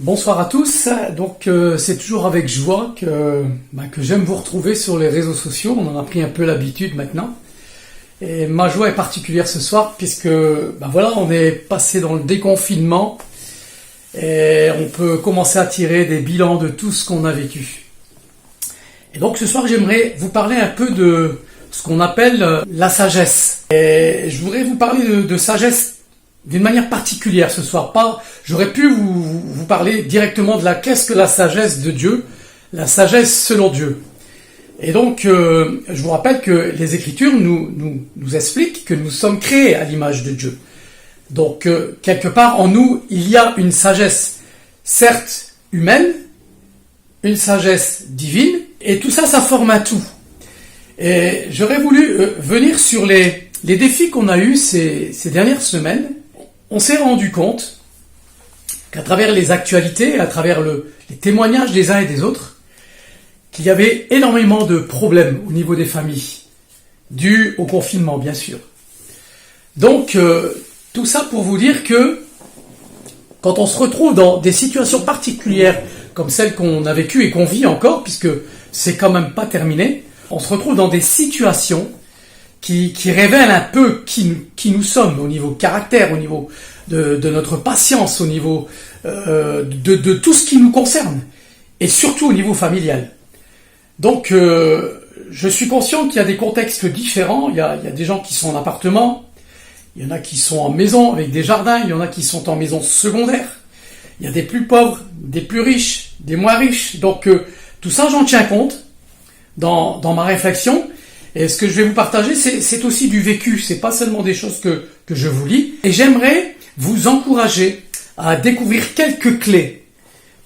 Bonsoir à tous, donc c'est toujours avec joie que j'aime vous retrouver sur les réseaux sociaux, on en a pris un peu l'habitude maintenant. Et ma joie est particulière ce soir puisque on est passé dans le déconfinement et on peut commencer à tirer des bilans de tout ce qu'on a vécu. Et donc ce soir j'aimerais vous parler un peu de ce qu'on appelle la sagesse. Et je voudrais vous parler de sagesse d'une manière particulière ce soir. J'aurais pu vous parler directement de qu'est-ce que la sagesse de Dieu, la sagesse selon Dieu. Et donc, je vous rappelle que les Écritures nous expliquent que nous sommes créés à l'image de Dieu. Donc, quelque part en nous, il y a une sagesse, certes humaine, une sagesse divine, et tout ça, ça forme un tout. Et j'aurais voulu venir sur les défis qu'on a eus ces dernières semaines. On s'est rendu compte qu'à travers les actualités, à travers les témoignages des uns et des autres, qu'il y avait énormément de problèmes au niveau des familles, dus au confinement, bien sûr. Donc, tout ça pour vous dire que quand on se retrouve dans des situations particulières comme celles qu'on a vécues et qu'on vit encore, puisque c'est quand même pas terminé, on se retrouve dans des situations qui révèlent un peu qui nous sommes au niveau caractère, au niveau de notre patience, au niveau de tout ce qui nous concerne, et surtout au niveau familial. Donc, je suis conscient qu'il y a des contextes différents. Il y a des gens qui sont en appartement, il y en a qui sont en maison avec des jardins, il y en a qui sont en maison secondaire. Il y a des plus pauvres, des plus riches, des moins riches. Donc, tout ça, j'en tiens compte dans ma réflexion. Et ce que je vais vous partager, c'est aussi du vécu. C'est pas seulement des choses que je vous lis. Et j'aimerais vous encourager à découvrir quelques clés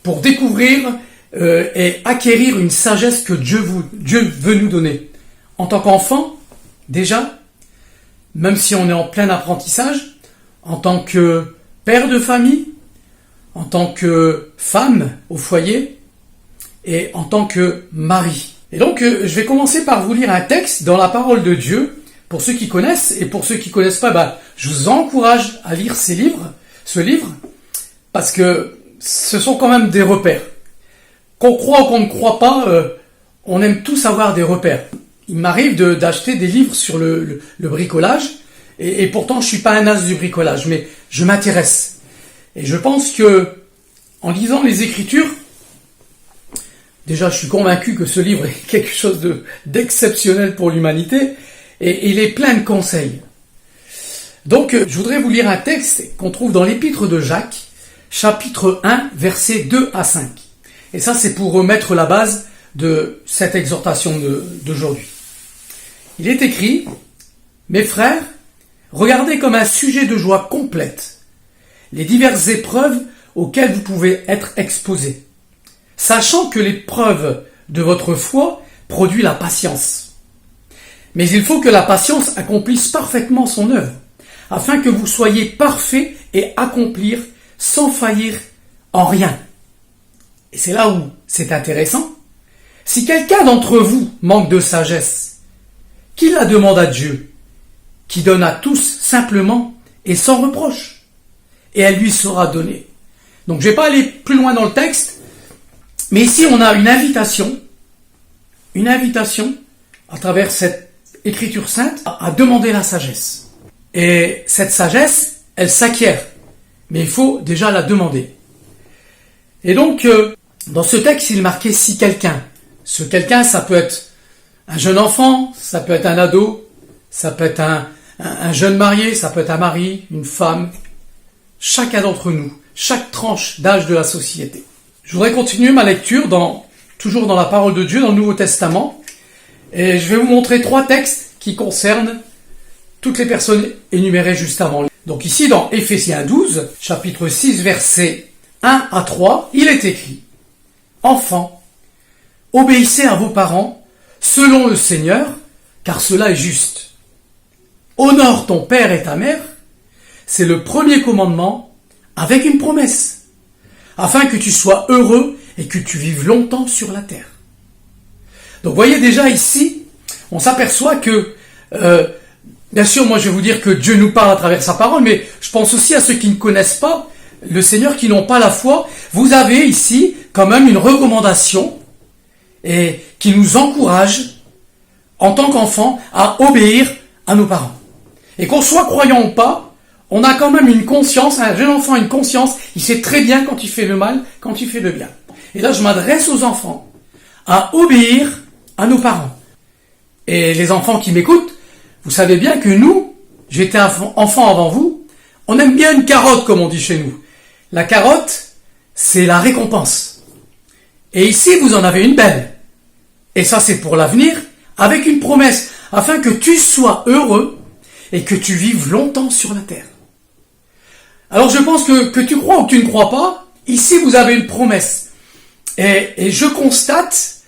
pour découvrir et acquérir une sagesse que Dieu veut nous donner. En tant qu'enfant, déjà, même si on est en plein apprentissage, en tant que père de famille, en tant que femme au foyer et en tant que mari. Et donc, je vais commencer par vous lire un texte dans la parole de Dieu, pour ceux qui connaissent, et pour ceux qui connaissent pas, je vous encourage à lire ce livre, parce que ce sont quand même des repères. Qu'on croit ou qu'on ne croit pas, on aime tous avoir des repères. Il m'arrive d'acheter des livres sur le bricolage, et pourtant je suis pas un as du bricolage, mais je m'intéresse. Et je pense que, en lisant les Écritures, déjà, je suis convaincu que ce livre est quelque chose d'exceptionnel pour l'humanité et il est plein de conseils. Donc, je voudrais vous lire un texte qu'on trouve dans l'Épître de Jacques, chapitre 1, versets 2 à 5. Et ça, c'est pour remettre la base de cette exhortation d'aujourd'hui. Il est écrit « Mes frères, regardez comme un sujet de joie complète les diverses épreuves auxquelles vous pouvez être exposés, sachant que l'épreuve de votre foi produit la patience. Mais il faut que la patience accomplisse parfaitement son œuvre, afin que vous soyez parfaits et accomplir sans faillir en rien. » Et c'est là où c'est intéressant. Si quelqu'un d'entre vous manque de sagesse, qu'il la demande à Dieu, qui donne à tous simplement et sans reproche, et elle lui sera donnée. Donc je ne vais pas aller plus loin dans le texte, mais ici, on a une invitation à travers cette écriture sainte à demander la sagesse. Et cette sagesse, elle s'acquiert, mais il faut déjà la demander. Et donc, dans ce texte, il est marqué « si quelqu'un ». Ce quelqu'un, ça peut être un jeune enfant, ça peut être un ado, ça peut être un jeune marié, ça peut être un mari, une femme, chacun d'entre nous, chaque tranche d'âge de la société. Je voudrais continuer ma lecture toujours dans la parole de Dieu, dans le Nouveau Testament. Et je vais vous montrer 3 textes qui concernent toutes les personnes énumérées juste avant. Donc ici, dans Éphésiens 12, chapitre 6, versets 1 à 3, il est écrit « Enfants, obéissez à vos parents selon le Seigneur, car cela est juste. Honore ton père et ta mère, c'est le premier commandement avec une promesse, afin que tu sois heureux et que tu vives longtemps sur la terre. » Donc voyez déjà ici, on s'aperçoit que, bien sûr, moi je vais vous dire que Dieu nous parle à travers sa parole, mais je pense aussi à ceux qui ne connaissent pas le Seigneur qui n'ont pas la foi, vous avez ici quand même une recommandation et qui nous encourage en tant qu'enfants à obéir à nos parents. Et qu'on soit croyant ou pas, on a quand même une conscience, un jeune enfant a une conscience, il sait très bien quand il fait le mal, quand il fait le bien. Et là je m'adresse aux enfants à obéir à nos parents. Et les enfants qui m'écoutent, vous savez bien que nous, j'étais enfant avant vous, on aime bien une carotte comme on dit chez nous. La carotte, c'est la récompense. Et ici, vous en avez une belle. Et ça, c'est pour l'avenir, avec une promesse, afin que tu sois heureux et que tu vives longtemps sur la terre. Alors, je pense que tu crois ou que tu ne crois pas, ici, vous avez une promesse. Et je constate,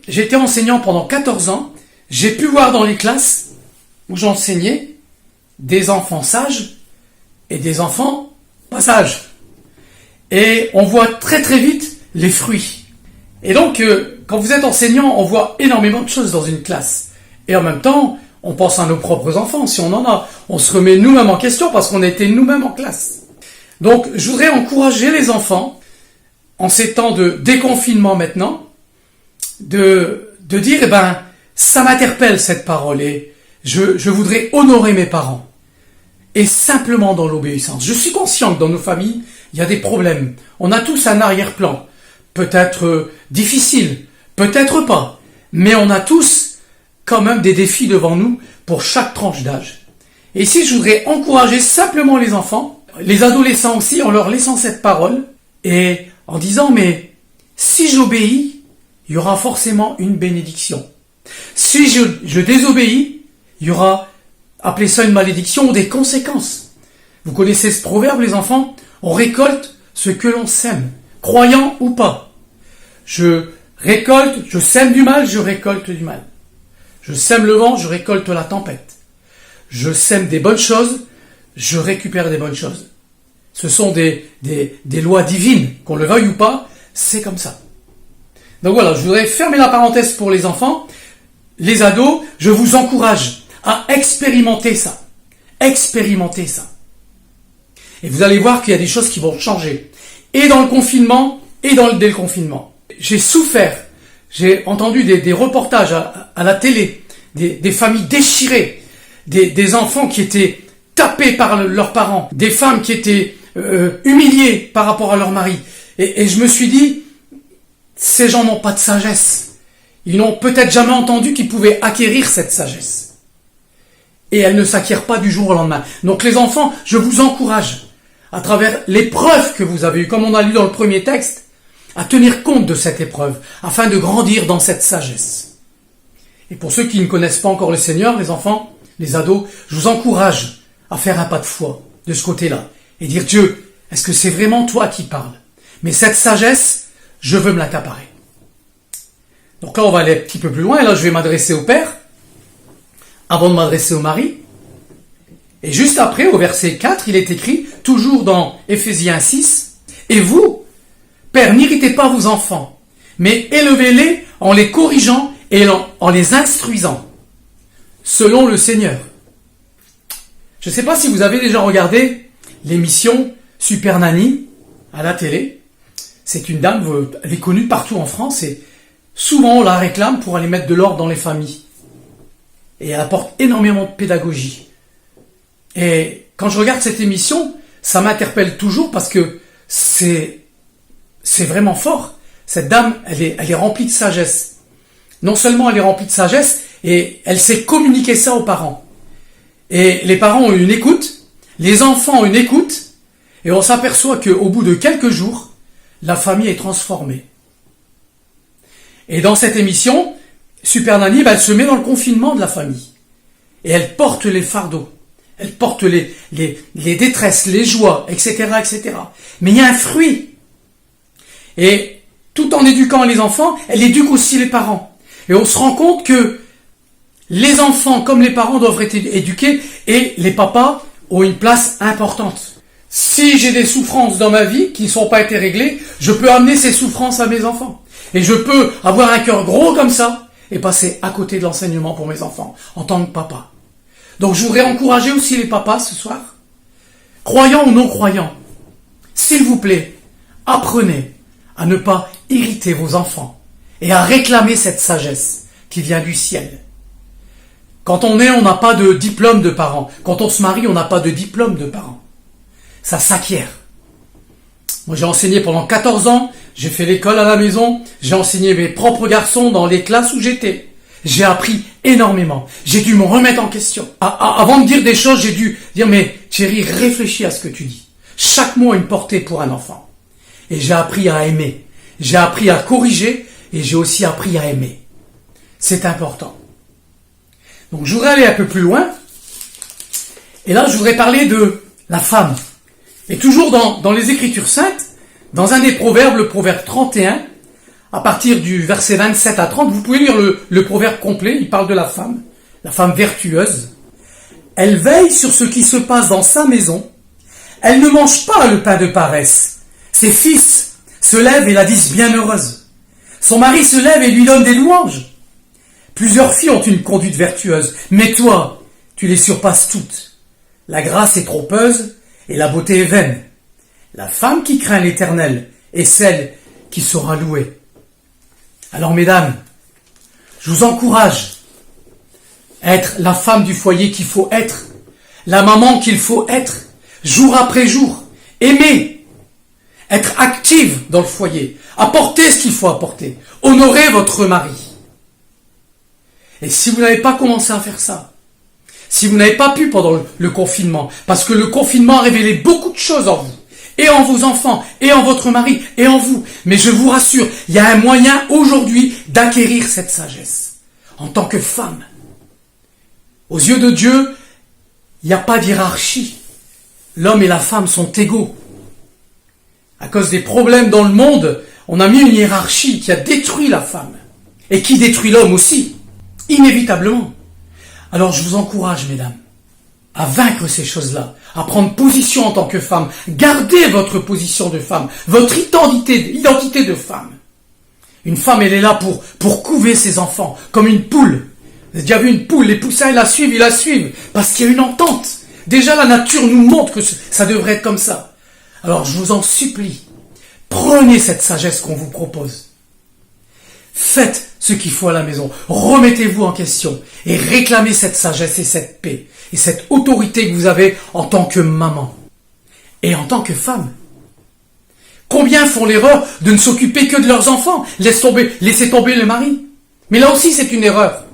j'étais enseignant pendant 14 ans, j'ai pu voir dans les classes où j'enseignais des enfants sages et des enfants pas sages. Et on voit très très vite les fruits. Et donc, quand vous êtes enseignant, on voit énormément de choses dans une classe. Et en même temps, on pense à nos propres enfants, si on en a. On se remet nous-mêmes en question parce qu'on était nous-mêmes en classe. Donc, je voudrais encourager les enfants, en ces temps de déconfinement maintenant, de dire, ça m'interpelle cette parole et je voudrais honorer mes parents. Et simplement dans l'obéissance. Je suis conscient que dans nos familles, il y a des problèmes. On a tous un arrière-plan. Peut-être difficile, peut-être pas. Mais on a tous quand même des défis devant nous pour chaque tranche d'âge. Et ici, je voudrais encourager simplement les enfants, les adolescents aussi, en leur laissant cette parole et en disant, mais si j'obéis, il y aura forcément une bénédiction. Si je désobéis, il y aura, appelez ça une malédiction ou des conséquences. Vous connaissez ce proverbe, les enfants? On récolte ce que l'on sème, croyant ou pas. Je sème du mal, je récolte du mal. Je sème le vent, je récolte la tempête. Je sème des bonnes choses, je récupère des bonnes choses. Ce sont des lois divines, qu'on le veuille ou pas, c'est comme ça. Donc voilà, je voudrais fermer la parenthèse pour les enfants. Les ados, je vous encourage à expérimenter ça. Expérimenter ça. Et vous allez voir qu'il y a des choses qui vont changer. Et dans le confinement, et dans le déconfinement. J'ai souffert. J'ai entendu des reportages à la télé, des familles déchirées, des enfants qui étaient tapés par leurs parents, des femmes qui étaient humiliées par rapport à leur mari. Et je me suis dit, ces gens n'ont pas de sagesse. Ils n'ont peut-être jamais entendu qu'ils pouvaient acquérir cette sagesse. Et elle ne s'acquiert pas du jour au lendemain. Donc les enfants, je vous encourage, à travers l'épreuve que vous avez eue, comme on a lu dans le premier texte, à tenir compte de cette épreuve, afin de grandir dans cette sagesse. Et pour ceux qui ne connaissent pas encore le Seigneur, les enfants, les ados, je vous encourage à faire un pas de foi de ce côté-là, et dire, Dieu, est-ce que c'est vraiment toi qui parles? Mais cette sagesse, je veux me l'accaparer. Donc là, on va aller un petit peu plus loin, et là, je vais m'adresser au Père, avant de m'adresser au mari. Et juste après, au verset 4, il est écrit, toujours dans Éphésiens 6, « Et vous, Père, n'irritez pas vos enfants, mais élevez-les en les corrigeant et en les instruisant, selon le Seigneur. » Je ne sais pas si vous avez déjà regardé l'émission Super Nanny à la télé. C'est une dame, elle est connue partout en France et souvent on la réclame pour aller mettre de l'ordre dans les familles. Et elle apporte énormément de pédagogie. Et quand je regarde cette émission, ça m'interpelle toujours parce que c'est vraiment fort. Cette dame, elle est remplie de sagesse. Non seulement elle est remplie de sagesse, et elle sait communiquer ça aux parents. Et les parents ont une écoute, les enfants ont une écoute, et on s'aperçoit qu'au bout de quelques jours, la famille est transformée. Et dans cette émission, Super Nanny, elle se met dans le confinement de la famille. Et elle porte les fardeaux. Elle porte les détresses, les joies, etc., etc. Mais il y a un fruit. Et tout en éduquant les enfants, elle éduque aussi les parents. Et on se rend compte que les enfants, comme les parents, doivent être éduqués et les papas ont une place importante. Si j'ai des souffrances dans ma vie qui ne sont pas été réglées, je peux amener ces souffrances à mes enfants. Et je peux avoir un cœur gros comme ça et passer à côté de l'enseignement pour mes enfants en tant que papa. Donc je voudrais encourager aussi les papas ce soir, croyants ou non croyants. s'il vous plaît, apprenez à ne pas irriter vos enfants et à réclamer cette sagesse qui vient du ciel. Quand on est, on n'a pas de diplôme de parents. Quand on se marie, on n'a pas de diplôme de parents. Ça s'acquiert. Moi, j'ai enseigné pendant 14 ans, j'ai fait l'école à la maison, j'ai enseigné mes propres garçons dans les classes où j'étais. J'ai appris énormément. J'ai dû me remettre en question. Avant de dire des choses, j'ai dû dire, mais Thierry, réfléchis à ce que tu dis. Chaque mot a une portée pour un enfant. Et j'ai appris à aimer. J'ai appris à corriger et j'ai aussi appris à aimer. C'est important. Donc je voudrais aller un peu plus loin. Et là, je voudrais parler de la femme. Et toujours dans les Écritures saintes, dans un des proverbes, le proverbe 31, à partir du verset 27 à 30, vous pouvez lire le proverbe complet, il parle de la femme vertueuse. Elle veille sur ce qui se passe dans sa maison. Elle ne mange pas le pain de paresse. Ses fils se lèvent et la disent bienheureuse. Son mari se lève et lui donne des louanges. Plusieurs filles ont une conduite vertueuse, mais toi, tu les surpasses toutes. La grâce est trompeuse et la beauté est vaine. La femme qui craint l'Éternel est celle qui sera louée. Alors mesdames, je vous encourage à être la femme du foyer qu'il faut être, la maman qu'il faut être, jour après jour, aimer, être active dans le foyer, apporter ce qu'il faut apporter, honorer votre mari. Et si vous n'avez pas commencé à faire ça, si vous n'avez pas pu pendant le confinement, parce que le confinement a révélé beaucoup de choses en vous, et en vos enfants, et en votre mari, et en vous, mais je vous rassure, il y a un moyen aujourd'hui d'acquérir cette sagesse, en tant que femme. Aux yeux de Dieu, il n'y a pas d'hiérarchie. L'homme et la femme sont égaux. À cause des problèmes dans le monde, on a mis une hiérarchie qui a détruit la femme, et qui détruit l'homme aussi. Inévitablement. Alors je vous encourage, mesdames, à vaincre ces choses-là, à prendre position en tant que femme. Gardez votre position de femme, votre identité de femme. Une femme, elle est là pour couver ses enfants, comme une poule. Vous avez déjà vu une poule, les poussins, ils la suivent, parce qu'il y a une entente. Déjà, la nature nous montre que ça devrait être comme ça. Alors je vous en supplie, prenez cette sagesse qu'on vous propose. Faites ce qu'il faut à la maison. Remettez-vous en question et réclamez cette sagesse et cette paix et cette autorité que vous avez en tant que maman et en tant que femme. Combien font l'erreur de ne s'occuper que de leurs enfants, laisser tomber le mari? Mais là aussi, c'est une erreur.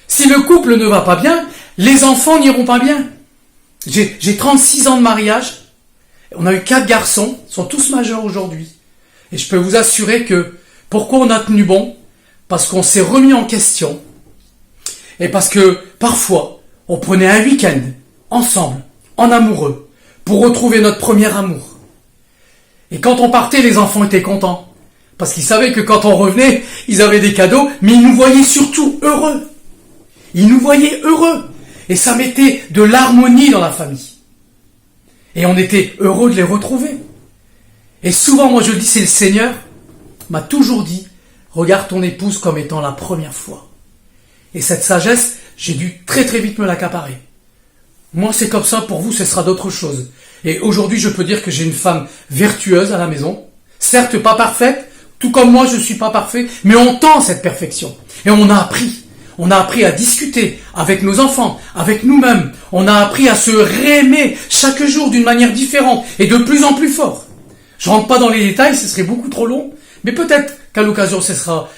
Si le couple ne va pas bien, les enfants n'iront pas bien. J'ai 36 ans de mariage. On a eu 4 garçons, ils sont tous majeurs aujourd'hui. Et je peux vous assurer que pourquoi on a tenu bon? Parce qu'on s'est remis en question. Et parce que parfois, on prenait un week-end ensemble, en amoureux, pour retrouver notre premier amour. Et quand on partait, les enfants étaient contents. Parce qu'ils savaient que quand on revenait, ils avaient des cadeaux, mais ils nous voyaient surtout heureux. Ils nous voyaient heureux. Et ça mettait de l'harmonie dans la famille. Et on était heureux de les retrouver. Et souvent, moi je le dis, c'est le Seigneur m'a toujours dit, regarde ton épouse comme étant la première fois. Et cette sagesse, j'ai dû très très vite me l'accaparer. Moi c'est comme ça, pour vous ce sera d'autres choses. Et aujourd'hui je peux dire que j'ai une femme vertueuse à la maison, certes pas parfaite, tout comme moi je ne suis pas parfait, mais on tend cette perfection. Et on a appris à discuter avec nos enfants, avec nous-mêmes. On a appris à se réaimer chaque jour d'une manière différente et de plus en plus fort. Je rentre pas dans les détails, ce serait beaucoup trop long, mais peut-être qu'à l'occasion, ce sera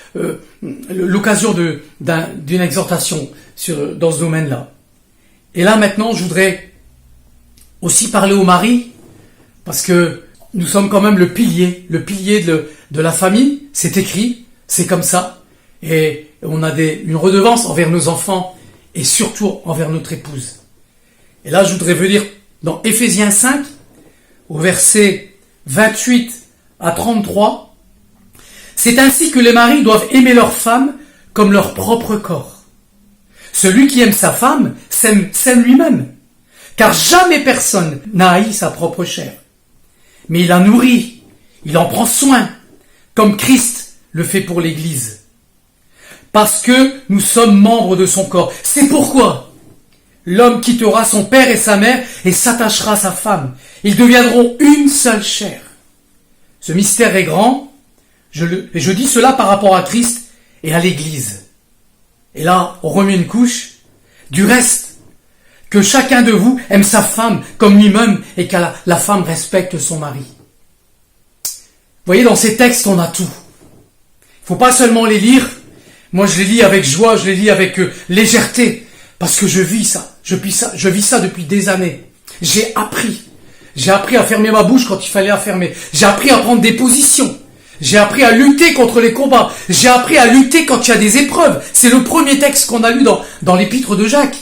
l'occasion d'une exhortation dans ce domaine-là. Et là, maintenant, je voudrais aussi parler au mari, parce que nous sommes quand même le pilier de la famille, c'est écrit, c'est comme ça, et on a une redevance envers nos enfants, et surtout envers notre épouse. Et là, je voudrais venir dans Éphésiens 5, au verset 28 à 33, c'est ainsi que les maris doivent aimer leur femme comme leur propre corps. Celui qui aime sa femme s'aime lui-même, car jamais personne n'a haï sa propre chair. Mais il la nourrit, il en prend soin, comme Christ le fait pour l'Église. Parce que nous sommes membres de son corps. C'est pourquoi l'homme quittera son père et sa mère et s'attachera à sa femme. Ils deviendront une seule chair. Ce mystère est grand, et je dis cela par rapport à Christ et à l'Église. Et là, on remet une couche. Du reste, que chacun de vous aime sa femme comme lui-même et que la femme respecte son mari. Vous voyez, dans ces textes, on a tout. Il faut pas seulement les lire. Moi, je les lis avec joie, je les lis avec légèreté, parce que je vis ça. Je vis ça depuis des années. J'ai appris à fermer ma bouche quand il fallait la fermer. J'ai appris à prendre des positions. J'ai appris à lutter contre les combats. J'ai appris à lutter quand il y a des épreuves. C'est le premier texte qu'on a lu dans l'épître de Jacques.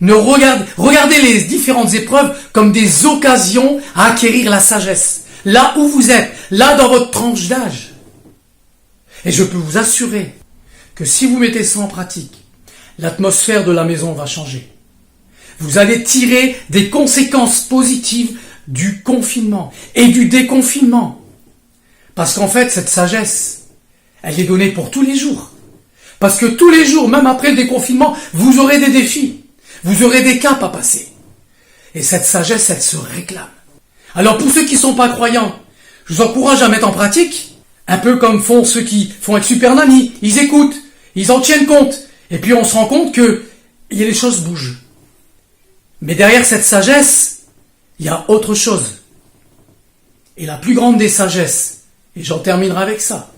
Regardez les différentes épreuves comme des occasions à acquérir la sagesse. Là où vous êtes, là dans votre tranche d'âge. Et je peux vous assurer que si vous mettez ça en pratique, l'atmosphère de la maison va changer. Vous allez tirer des conséquences positives du confinement et du déconfinement. Parce qu'en fait, cette sagesse, elle est donnée pour tous les jours. Parce que tous les jours, même après le déconfinement, vous aurez des défis. Vous aurez des caps à passer. Et cette sagesse, elle se réclame. Alors pour ceux qui ne sont pas croyants, je vous encourage à mettre en pratique, un peu comme font ceux qui font avec Super Nanny. Ils écoutent, ils en tiennent compte. Et puis on se rend compte que les choses bougent. Mais derrière cette sagesse, il y a autre chose. Et la plus grande des sagesses, et j'en terminerai avec ça.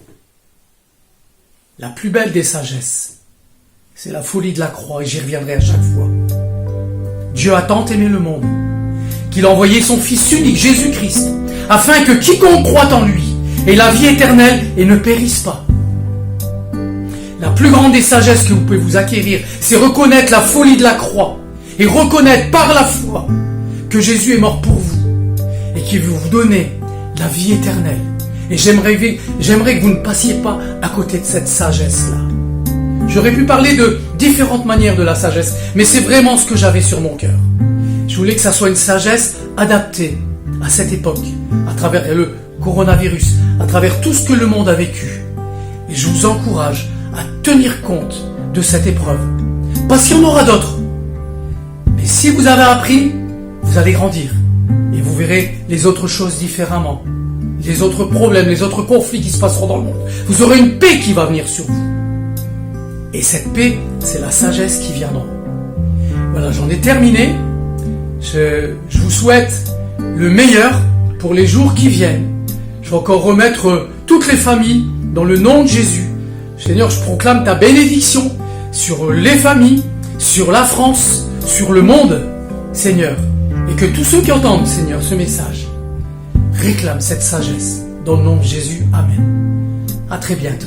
La plus belle des sagesses, c'est la folie de la croix, et j'y reviendrai à chaque fois. Dieu a tant aimé le monde, qu'il a envoyé son Fils unique, Jésus-Christ, afin que quiconque croit en lui ait la vie éternelle et ne périsse pas. La plus grande des sagesses que vous pouvez vous acquérir, c'est reconnaître la folie de la croix, et reconnaître par la foi que Jésus est mort pour vous, et qu'il veut vous donner la vie éternelle. Et j'aimerais que vous ne passiez pas à côté de cette sagesse-là. J'aurais pu parler de différentes manières de la sagesse, mais c'est vraiment ce que j'avais sur mon cœur. Je voulais que ça soit une sagesse adaptée à cette époque, à travers le coronavirus, à travers tout ce que le monde a vécu. Et je vous encourage à tenir compte de cette épreuve, parce qu'il y en aura d'autres. Mais si vous avez appris, vous allez grandir, et vous verrez les autres choses différemment. Les autres problèmes, les autres conflits qui se passeront dans le monde. Vous aurez une paix qui va venir sur vous. Et cette paix, c'est la sagesse qui vient d'en haut. Voilà, j'en ai terminé. Je vous souhaite le meilleur pour les jours qui viennent. Je vais encore remettre toutes les familles dans le nom de Jésus. Seigneur, je proclame ta bénédiction sur les familles, sur la France, sur le monde, Seigneur. Et que tous ceux qui entendent, Seigneur, ce message, réclame cette sagesse. Dans le nom de Jésus, Amen. À très bientôt.